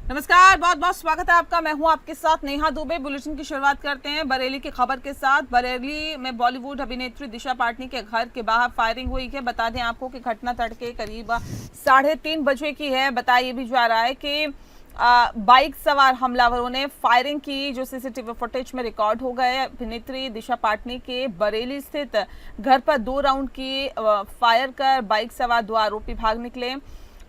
नमस्कार, बहुत बहुत स्वागत है आपका। मैं हूं आपके साथ नेहा दुबे। बुलेटिन की शुरुआत करते हैं बरेली की खबर के साथ। बरेली में बॉलीवुड अभिनेत्री दिशा पाटनी के घर के बाहर फायरिंग हुई है। बता दें आपको कि घटना तड़के करीब 3:30 बजे की है। बताया भी जा रहा है कि बाइक सवार हमलावरों ने फायरिंग की, जो सीसीटीवी फुटेज में रिकॉर्ड हो गए। अभिनेत्री दिशा पाटनी के बरेली स्थित घर पर 2 राउंड की फायर कर बाइक सवार 2 आरोपी भाग निकले।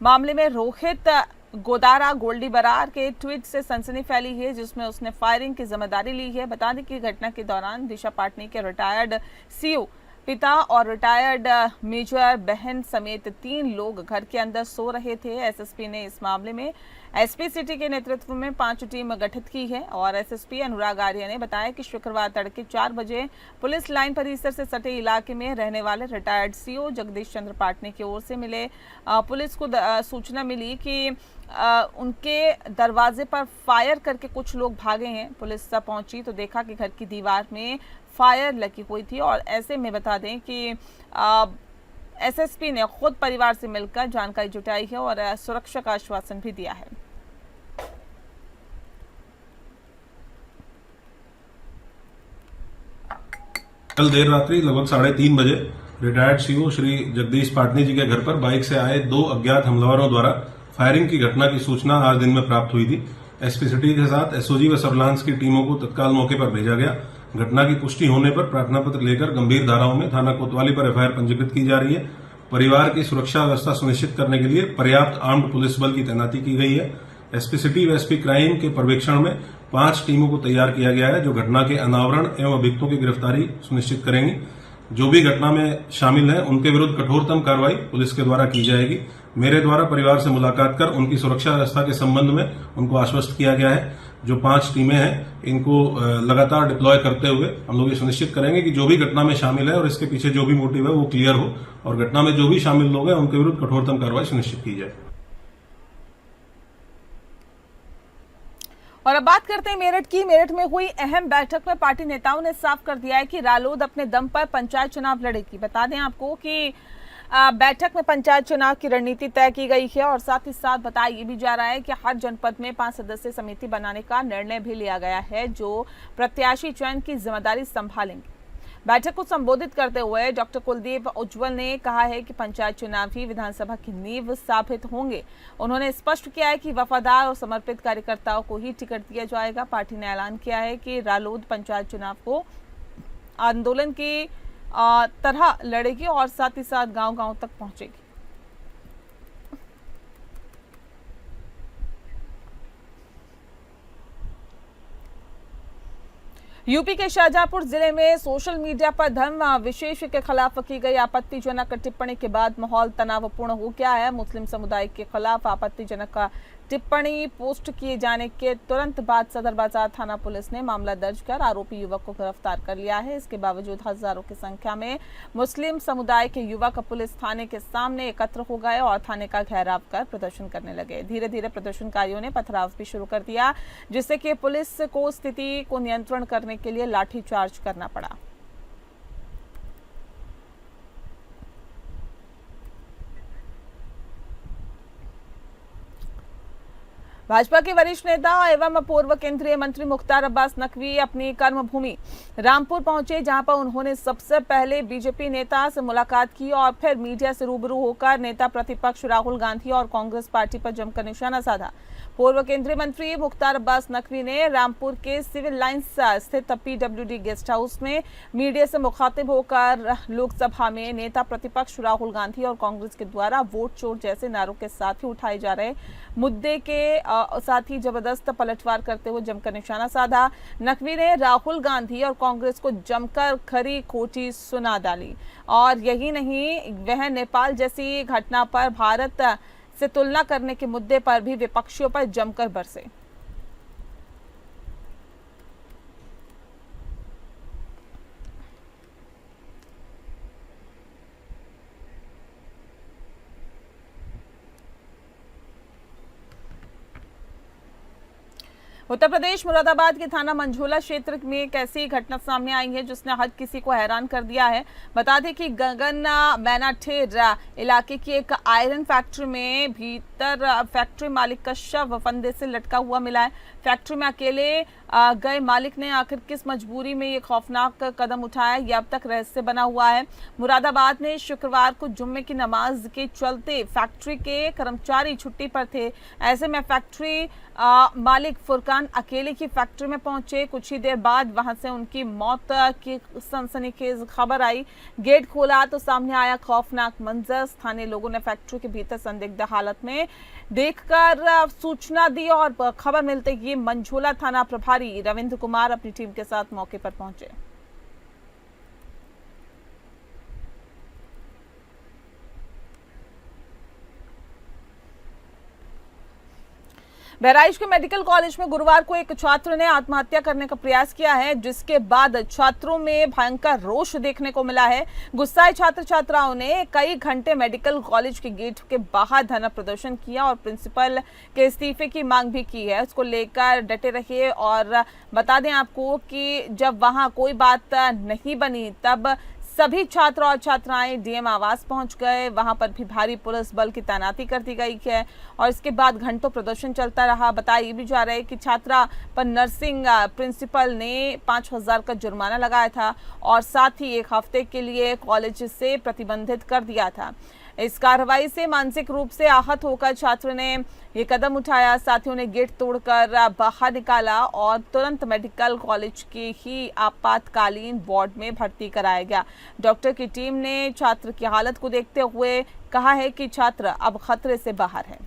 मामले में रोहित गोदारा गोल्डी बरार के ट्वीट से सनसनी फैली है, जिसमें उसने फायरिंग की जिम्मेदारी ली है। बता दें कि घटना के दौरान दिशा पाटनी के रिटायर्ड सीओ पिता और रिटायर्ड मेजर बहन समेत 3 लोग घर के अंदर सो रहे थे। एसएसपी ने इस मामले में एसपी सिटी के नेतृत्व में 5 टीम गठित की है और एसएसपी अनुराग आर्य ने बताया कि शुक्रवार तड़के 4 बजे पुलिस लाइन परिसर से सटे इलाके में रहने वाले रिटायर्ड सीओ जगदीश चंद्र पाटनी की ओर से मिले पुलिस को सूचना मिली कि उनके दरवाजे पर फायर करके कुछ लोग भागे हैं। पुलिस तब पहुंची तो देखा कि घर की दीवार में फायर लगी हुई थी और ऐसे में बता दें कि एसएसपी ने खुद परिवार से मिलकर जानकारी जुटाई है और सुरक्षा का आश्वासन भी दिया है। कल देर रात्रि लगभग 3:30 बजे रिटायर्ड सीओ श्री जगदीश पाटनी जी के घर पर बाइक से आए 2 अज्ञात हमलावरों द्वारा फायरिंग की घटना की सूचना आज दिन में प्राप्त हुई थी। एसपी सिटी के साथ एसओजी व सर्विलांस की टीमों को तत्काल मौके पर भेजा गया। घटना की पुष्टि होने पर प्रार्थना पत्र लेकर गंभीर धाराओं में थाना कोतवाली पर एफआईआर पंजीकृत की जा रही है। परिवार की सुरक्षा व्यवस्था सुनिश्चित करने के लिए पर्याप्त आर्म्ड पुलिस बल की तैनाती की गई है। एसपी सिटी व एसपी क्राइम के पर्यवेक्षण में 5 टीमों को तैयार किया गया है, जो घटना के अनावरण एवं अभियुक्तों की गिरफ्तारी सुनिश्चित करेंगी। जो भी घटना में शामिल हैं, उनके विरुद्ध कठोरतम कार्रवाई पुलिस के द्वारा की जाएगी। मेरे द्वारा परिवार से मुलाकात कर उनकी सुरक्षा व्यवस्था के संबंध में उनको आश्वस्त किया गया है। जो 5 टीमें हैं, इनको लगातार डिप्लॉय करते हुए हम लोग ये सुनिश्चित करेंगे कि जो भी घटना में शामिल है और इसके पीछे जो भी मोटिव है वो क्लियर हो और घटना में जो भी शामिल लोग हैं उनके विरुद्ध कठोरतम कार्रवाई सुनिश्चित की जाए। और अब बात करते हैं मेरठ की। मेरठ में हुई अहम बैठक में पार्टी नेताओं ने साफ कर दिया है कि रालोद अपने दम पर पंचायत चुनाव लड़ेगी। बता दें आपको कि बैठक में पंचायत चुनाव की रणनीति तय की गई है और साथ ही साथ बताया ये भी जा रहा है कि हर जनपद में 5 सदस्यीय समिति बनाने का निर्णय भी लिया गया है, जो प्रत्याशी चयन की जिम्मेदारी संभालेंगे। बैठक को संबोधित करते हुए डॉक्टर कुलदीप उज्ज्वल ने कहा है कि पंचायत चुनाव ही विधानसभा की नींव साबित होंगे। उन्होंने स्पष्ट किया है कि वफादार और समर्पित कार्यकर्ताओं को ही टिकट दिया जाएगा। पार्टी ने ऐलान किया है कि रालोद पंचायत चुनाव को आंदोलन की तरह लड़ेगी और साथ ही साथ गांव-गांव तक पहुंचेगी। यूपी के शाहजहांपुर जिले में सोशल मीडिया पर धर्म विशेष के खिलाफ की गई आपत्तिजनक टिप्पणी के बाद माहौल तनावपूर्ण हो गया है। मुस्लिम समुदाय के खिलाफ आपत्तिजनक टिप्पणी पोस्ट किए जाने के तुरंत बाद सदर बाजार थाना पुलिस ने मामला दर्ज कर आरोपी युवक को गिरफ्तार कर लिया है। इसके बावजूद हजारों की संख्या में मुस्लिम समुदाय के युवक पुलिस थाने के सामने एकत्र हो गए और थाने का घेराव कर प्रदर्शन करने लगे। धीरे धीरे प्रदर्शनकारियों ने पथराव भी शुरू कर दिया, जिससे कि पुलिस को स्थिति को नियंत्रण करने के लिए लाठीचार्ज करना पड़ा। भाजपा के वरिष्ठ नेता एवं पूर्व केंद्रीय मंत्री मुख्तार अब्बास नकवी अपनी कर्मभूमि रामपुर पहुंचे, जहां पर उन्होंने सबसे पहले बीजेपी नेता से मुलाकात की और फिर मीडिया से रूबरू होकर नेता प्रतिपक्ष राहुल गांधी और कांग्रेस पार्टी पर जमकर निशाना साधा। पूर्व केंद्रीय मंत्री मुख्तार अब्बास नकवी ने रामपुर के सिविल लाइंस स्थित पीडब्ल्यूडी गेस्ट हाउस में मीडिया से मुखातिब होकर लोकसभा में नेता प्रतिपक्ष राहुल गांधी और कांग्रेस के द्वारा वोट चोर जैसे नारों के साथ ही उठाए जा रहे मुद्दे के साथ ही जबरदस्त पलटवार करते हुए जमकर निशाना साधा। नकवी ने राहुल गांधी और कांग्रेस को जमकर खरी खोटी सुना डाली और यही नहीं, वह नेपाल जैसी घटना पर भारत से तुलना करने के मुद्दे पर भी विपक्षियों पर जमकर बरसे। उत्तर प्रदेश मुरादाबाद के थाना मंझोला क्षेत्र में एक ऐसी घटना सामने आई है जिसने हर किसी को हैरान कर दिया है। बता दें कि गगन मैनाठेर इलाके की एक आयरन फैक्ट्री में भीतर फैक्ट्री मालिक का शव फंदे से लटका हुआ मिला है। फैक्ट्री में अकेले गए मालिक ने आखिर किस मजबूरी में ये खौफनाक कदम उठाया, यह अब तक रहस्य बना हुआ है। मुरादाबाद में शुक्रवार को जुम्मे की नमाज के चलते फैक्ट्री के कर्मचारी छुट्टी पर थे। ऐसे में फैक्ट्री मालिक फुरकान अकेले की फैक्ट्री में पहुंचे। कुछ ही देर बाद वहां से उनकी मौत की सनसनीखेज खबर आई। गेट खोला तो सामने आया खौफनाक मंजर। स्थानीय लोगों ने फैक्ट्री के भीतर संदिग्ध हालत में देखकर सूचना दी और खबर मिलते ही मंझोला थाना प्रभारी रविंद्र कुमार अपनी टीम के साथ मौके पर पहुंचे। बहराइच के मेडिकल कॉलेज में गुरुवार को एक छात्र ने आत्महत्या करने का प्रयास किया है, जिसके बाद छात्रों में भयंकर रोष देखने को मिला है। गुस्साए छात्र छात्राओं ने कई घंटे मेडिकल कॉलेज के गेट के बाहर धरना प्रदर्शन किया और प्रिंसिपल के इस्तीफे की मांग भी की है। उसको लेकर डटे रहे और बता दें आपको कि जब वहां कोई बात नहीं बनी तब सभी छात्र और छात्राएं डीएम आवास पहुंच गए। वहां पर भी भारी पुलिस बल की तैनाती कर दी गई है और इसके बाद घंटों प्रदर्शन चलता रहा। बताया भी जा रहा है कि छात्रा पर नर्सिंग प्रिंसिपल ने 5,000 का जुर्माना लगाया था और साथ ही 1 हफ्ते के लिए कॉलेज से प्रतिबंधित कर दिया था। इस कार्रवाई से मानसिक रूप से आहत होकर छात्र ने ये कदम उठाया। साथियों ने गेट तोड़कर बाहर निकाला और तुरंत मेडिकल कॉलेज के ही आपातकालीन वार्ड में भर्ती कराया गया। डॉक्टर की टीम ने छात्र की हालत को देखते हुए कहा है कि छात्र अब खतरे से बाहर है।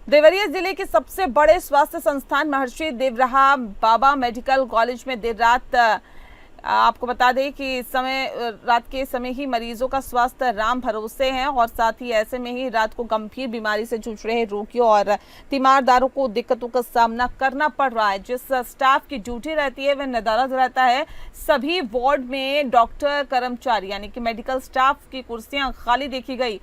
देवरिया जिले के सबसे बड़े स्वास्थ्य संस्थान महर्षि देवराहा बाबा मेडिकल कॉलेज में देर रात आपको बता दें कि रात के समय ही मरीजों का स्वास्थ्य राम भरोसे है और साथ ही ऐसे में ही रात को गंभीर बीमारी से जूझ रहे रोगियों और तीमारदारों को दिक्कतों का सामना करना पड़ रहा है। जिस स्टाफ की ड्यूटी रहती है वह नदारद रहता है। सभी वार्ड में डॉक्टर कर्मचारी यानी कि मेडिकल स्टाफ की कुर्सियां खाली देखी गई।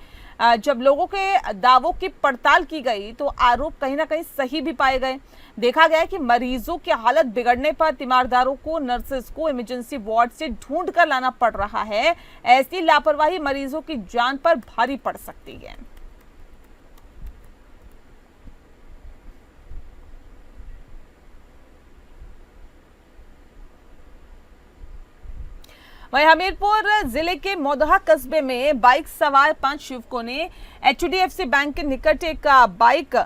जब लोगों के दावों की पड़ताल की गई तो आरोप कहीं ना कहीं सही भी पाए गए। देखा गया कि मरीजों की हालत बिगड़ने पर तीमारदारों को नर्सेस को इमरजेंसी वार्ड से ढूंढ कर लाना पड़ रहा है। ऐसी लापरवाही मरीजों की जान पर भारी पड़ सकती है। वहीं हमीरपुर जिले के मोदहा कस्बे में बाइक सवार 5 युवकों ने HDFC बैंक के निकट एक बाइक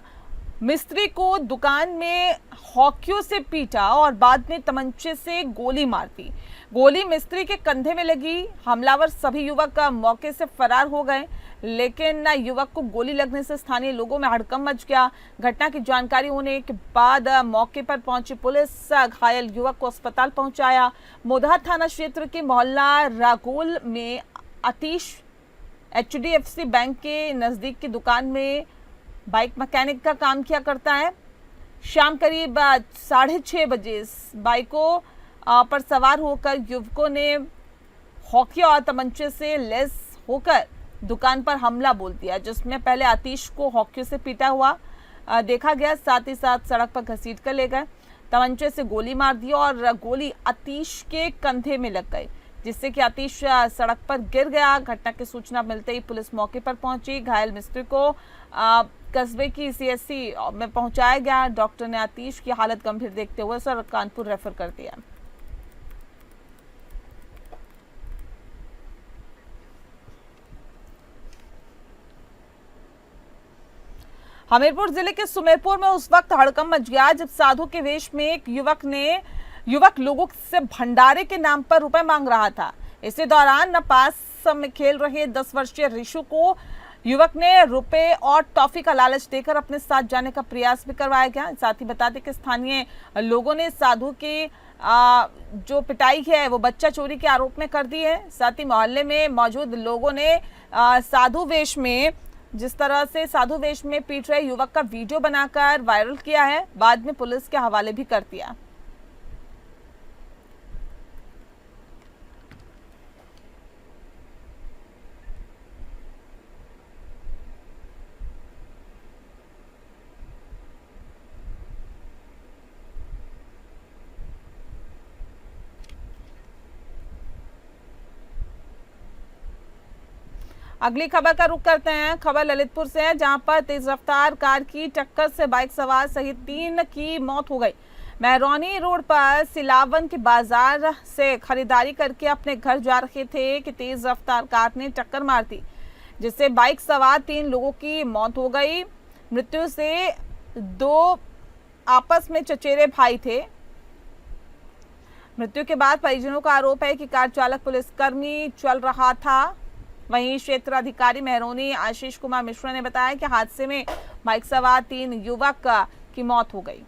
मिस्त्री को दुकान में हॉकियों से पीटा और बाद में तमंचे से गोली मार दी। गोली मिस्त्री के कंधे में लगी। हमलावर सभी युवक मौके से फरार हो गए, लेकिन युवक को गोली लगने से स्थानीय लोगों में हड़कंप मच गया। घटना की जानकारी होने के बाद मौके पर पहुंची पुलिस घायल युवक को अस्पताल पहुंचाया। मोदहा थाना क्षेत्र के मोहल्ला रागोल में आतिश HDFC बैंक के नजदीक की दुकान में बाइक मैकेनिक का काम किया करता है। शाम करीब 6:30 बजे बाइकों पर सवार होकर युवकों ने हॉकी और तमंचे से लैस होकर दुकान पर हमला बोल दिया, जिसमें पहले आतिश को हॉकी से पीटा हुआ देखा गया। साथ ही साथ सड़क पर घसीट कर ले गए, तमंचे से गोली मार दी और गोली आतिश के कंधे में लग गई, जिससे कि आतिश सड़क पर गिर गया। घटना की सूचना मिलते ही पुलिस मौके पर पहुंची। घायल मिस्त्री को कस्बे की CSC में पहुंचाया गया। डॉक्टर ने आतिश की हालत गंभीर देखते हुए उसे कानपुर रेफर कर दिया। हमीरपुर जिले के सुमेरपुर में उस वक्त हड़कंप मच गया जब साधु के वेश में एक युवक लोगों से भंडारे के नाम पर रुपए मांग रहा था। इसी दौरान पास में खेल रहे 10 वर्षीय रिशु को युवक ने रुपए और टॉफी का लालच देकर अपने साथ जाने का प्रयास भी करवाया गया। साथ ही बता दें कि स्थानीय लोगों ने साधु की जो पिटाई है वो बच्चा चोरी के आरोप में कर दी है। साथ ही मोहल्ले में मौजूद लोगों ने साधु वेश में जिस तरह से साधु वेश में पीट रहे युवक का वीडियो बनाकर वायरल किया है, बाद में पुलिस के हवाले भी कर दिया। अगली खबर का रुख करते हैं। खबर ललितपुर से है, जहां पर तेज रफ्तार कार की टक्कर से बाइक सवार सहित 3 की मौत हो गई। महरौनी रोड पर सिलावन के बाजार से खरीदारी करके अपने घर जा रहे थे कि तेज रफ्तार कार ने टक्कर मार दी, जिससे बाइक सवार 3 लोगों की मौत हो गई। मृत्यु से 2 आपस में चचेरे भाई थे। मृत्यु के बाद परिजनों का आरोप है कि कार चालक पुलिसकर्मी चल रहा था। वहीं क्षेत्राधिकारी महरौनी आशीष कुमार मिश्रा ने बताया कि हादसे में बाइक सवार 3 युवक की मौत हो गई।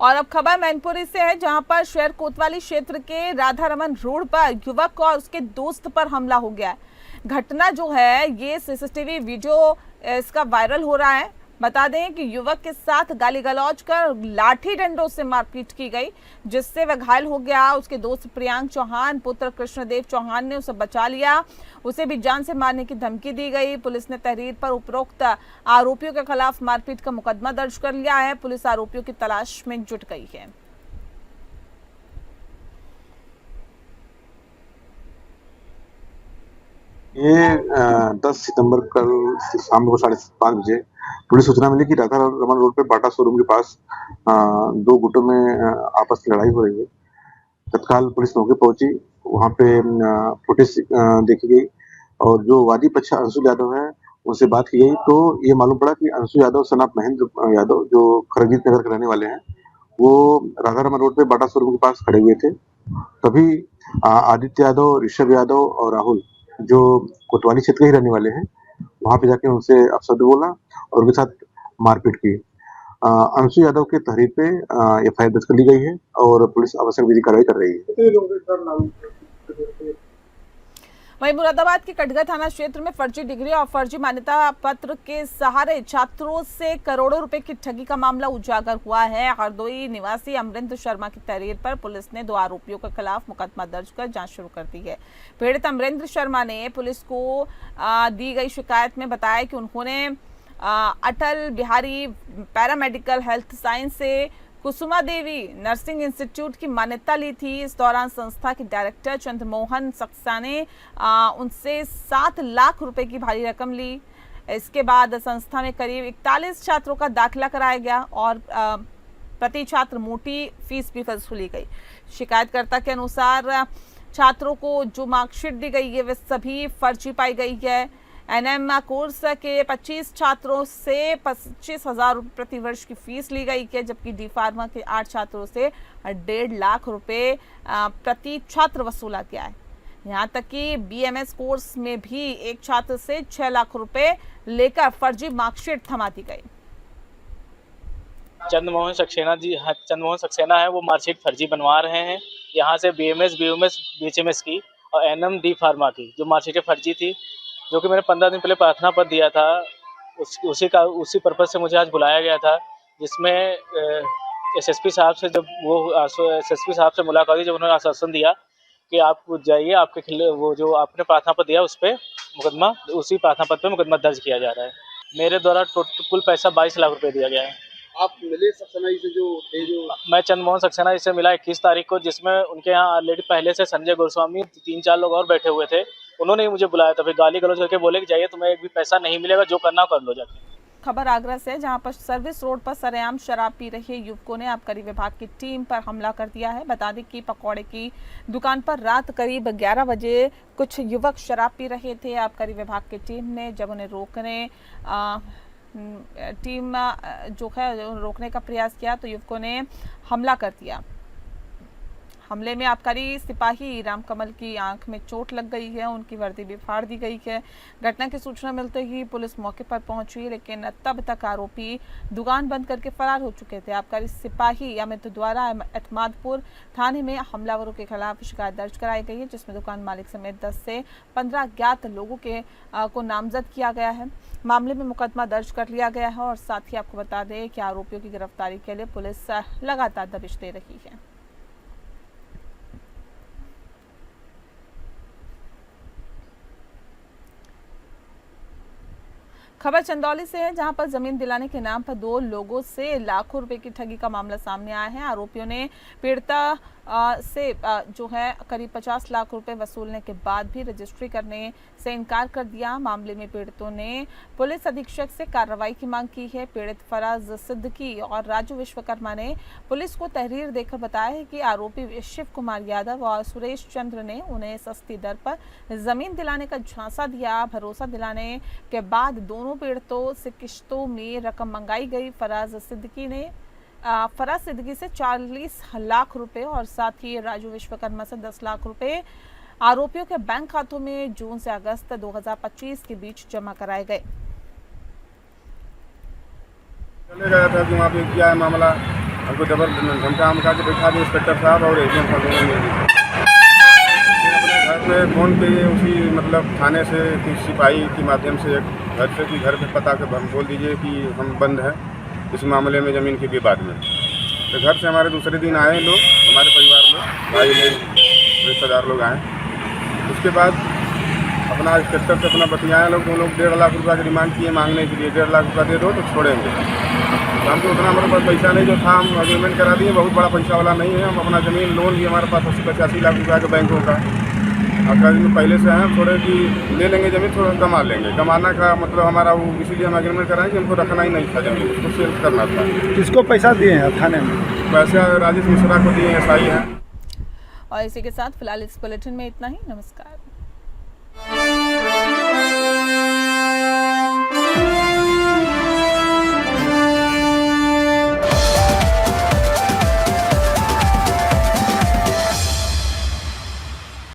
और अब खबर मैनपुरी से है, जहां पर शहर कोतवाली क्षेत्र के राधा रमन रोड पर युवक और उसके दोस्त पर हमला हो गया है। घटना जो है ये सीसीटीवी वीडियो इसका वायरल हो रहा है। बता दें कि युवक के साथ गाली गलौज कर लाठी डंडों से मारपीट की गई, जिससे वह घायल हो गया। उसके दोस्त प्रियांक चौहान पुत्र कृष्णदेव चौहान ने उसे बचा लिया। उसे भी जान से मारने की धमकी दी गई। पुलिस ने तहरीर पर उपरोक्त आरोपियों के खिलाफ मारपीट का मुकदमा दर्ज कर लिया है। पुलिस आरोपियों की तलाश में जुट गई है। ये 10 सितंबर कल शाम को 5:30 बजे पुलिस सूचना मिली कि राधा रमन रोड पे बाटा शोरूम के पास 2 गुटों में आपस में लड़ाई हो रही है। तत्काल पुलिस मौके पहुंची, वहां पे फुटेज देखी गई और जो वादी पक्ष अंशु यादव है उनसे बात की गई, तो ये मालूम पड़ा कि अंशु यादव सन ऑफ महेंद्र यादव जो खरगीत नगर के रहने वाले हैं, वो राधा रमन रोड पे बाटा शोरूम के पास खड़े हुए थे। तभी आदित्य यादव, ऋषभ यादव और राहुल जो कोतवाली क्षेत्र के ही रहने वाले हैं, वहां पे जाके उनसे अपशब्द बोला और उनके साथ मारपीट की। अंशु यादव के तहरीर पे एफआईआर दर्ज कर ली गई है और पुलिस आवश्यक विधि कार्रवाई कर रही है। वहीं मुरादाबाद के कटघा थाना क्षेत्र में फर्जी डिग्री और फर्जी मान्यता पत्र के सहारे छात्रों से करोड़ों रुपए की ठगी का मामला उजागर हुआ है। हरदोई निवासी अमरिंद्र शर्मा की तहरीर पर पुलिस ने 2 आरोपियों के खिलाफ मुकदमा दर्ज कर जांच शुरू कर दी है। पीड़ित अमरिंद्र शर्मा ने पुलिस को दी गई शिकायत में बताया कि उन्होंने Atal Bihari paramedical health science से कुसुमा देवी नर्सिंग इंस्टीट्यूट की मान्यता ली थी। इस दौरान संस्था के डायरेक्टर चंद्रमोहन सक्सेना ने उनसे 7 लाख रुपए की भारी रकम ली। इसके बाद संस्था में करीब 41 छात्रों का दाखिला कराया गया और प्रति छात्र मोटी फीस भी वसूली गई। शिकायतकर्ता के अनुसार छात्रों को जो मार्कशीट दी गई है वे सभी फर्जी पाई गई है। एनएम कोर्स के 25 छात्रों से 25,000 रुपये प्रति वर्ष की फीस ली गई है, जबकि डी फार्मा के 8 छात्रों से 1.5 लाख रुपए प्रति छात्र वसूला गया है। यहाँ तक कि बीएमएस कोर्स में भी एक छात्र से 6 लाख रुपए लेकर फर्जी मार्कशीट थमा दी गई। चंद्रमोहन सक्सेना है, वो मार्कशीट फर्जी बनवा रहे हैं। यहाँ से बीएमएस, बीएचएमएस की और एनएम डी फार्मा की जो मार्कशीटें फर्जी थी, जो कि मैंने 15 दिन पहले प्रार्थना पत्र दिया था, उसी पर्पज से मुझे आज बुलाया गया था, जिसमें एसएसपी साहब से एसएसपी साहब से मुलाकात हुई, जब उन्होंने आश्वासन दिया कि आप जाइए, आपके खिलाफ वो जो आपने प्रार्थना पत्र दिया उस पर मुकदमा, उसी प्रार्थना पत्र पे मुकदमा दर्ज किया जा रहा है। मेरे द्वारा कुल पैसा 22 लाख रुपए दिया गया है। आप मिले सक्सेना जी से जो मैं चंद्रमोहन सक्सेना जी से मिला 21 तारीख को, जिसमें उनके यहाँ ऑलरेडी पहले से संजय गोस्वामी 3-4 लोग और बैठे हुए थे। उन्होंने ही मुझे बुलाया था, फिर गाली गलौज करके बोले कि जाइए, तुम्हें एक भी पैसा नहीं मिलेगा, जो करना कर लो जाके। खबर आगरा से, जहां पर सर्विस रोड पर सरेआम शराब पी रहे युवकों ने आबकारी विभाग की टीम पर हमला कर दिया है। बता दें कि पकौड़े की दुकान पर रात करीब 11 बजे कुछ युवक शराब पी रहे थे। आबकारी विभाग की टीम ने जब उन्हें रोकने का प्रयास किया तो युवकों ने हमला कर दिया। हमले में आबकारी सिपाही रामकमल की आंख में चोट लग गई है, उनकी वर्दी भी फाड़ दी गई है। घटना की सूचना मिलते ही पुलिस मौके पर पहुंची, लेकिन तब तक आरोपी दुकान बंद करके फरार हो चुके थे। आबकारी सिपाही अमित द्वारा एतमादपुर थाने में हमलावरों के खिलाफ शिकायत दर्ज कराई गई है, जिसमें दुकान मालिक समेत 10 से 15 अज्ञात लोगों को नामजद किया गया है। मामले में मुकदमा दर्ज कर लिया गया है और साथ ही आपको बता दें कि आरोपियों की गिरफ्तारी के लिए पुलिस लगातार दबिश दे रही है। खबर चंदौली से है, जहां पर जमीन दिलाने के नाम पर 2 लोगों से लाखों रुपए की ठगी का मामला सामने आया है। आरोपियों ने पीड़िता से जो है करीब 50 लाख रुपए वसूलने के बाद भी रजिस्ट्री करने से इनकार कर दिया। मामले में पीड़ितों ने पुलिस अधीक्षक से कार्रवाई की मांग की है। पीड़ित फराज सिद्दीकी और राजू विश्वकर्मा ने पुलिस को तहरीर देकर बताया है कि आरोपी शिव कुमार यादव और सुरेश चंद्र ने उन्हें सस्ती दर पर जमीन दिलाने का झांसा दिया। भरोसा दिलाने के बाद दोनों पीड़ितों से किश्तों में रकम मंगाई गई। फराज सिद्दीकी से 40 लाख रुपए और साथ ही राजू विश्वकर्मा से 10 लाख रुपए आरोपियों के बैंक खातों में जून से अगस्त 2025 के बीच जमा कराए गए। चले गया था कि वहाँ पे क्या है मामला, हमको धमका के बैठा दिए इंस्पेक्टर साहब और एजीएम साहब। अपने घर में फोन पे उसी मतलब थाने से सिपाही के माध्यम से घर से कि घर पे पता के हम बोल दीजिए कि हम बंद हैं इस मामले में ज़मीन के विवाद में। तो घर से हमारे दूसरे दिन आए लोग, हमारे परिवार लोग, भाई लोग, रिश्तेदार लोग आए। उसके बाद अपना इंस्पेक्टर से अपना बतियाए लोग, वो लोग 1.5 लाख रुपये की डिमांड किए मांगने के लिए। 1.5 लाख रुपया दे दो तो छोड़ेंगे। तो हमको उतना हमारे पास पैसा नहीं जो था, हम अग्रीमेंट करा दिए। बहुत बड़ा पैसा वाला नहीं है, हम अपना ज़मीन लोन भी हमारे पास 80-85 लाख रुपया के बैंकों का और कर्ज में पहले से हैं। थोड़े कि ले लेंगे ज़मीन, थोड़ा कमा लेंगे। कमाना का मतलब हमारा वो इसीलिए हम एग्रीमेंट कराएं कि हमको रखना ही नहीं था ज़मीन, उसको सेल करना था। किसको पैसा दिए हैं थाने में? पैसा राजेश मिश्रा को दिए, एसआई हैं। और इसी के साथ फिलहाल इस बुलेटिन में इतना ही। नमस्कार।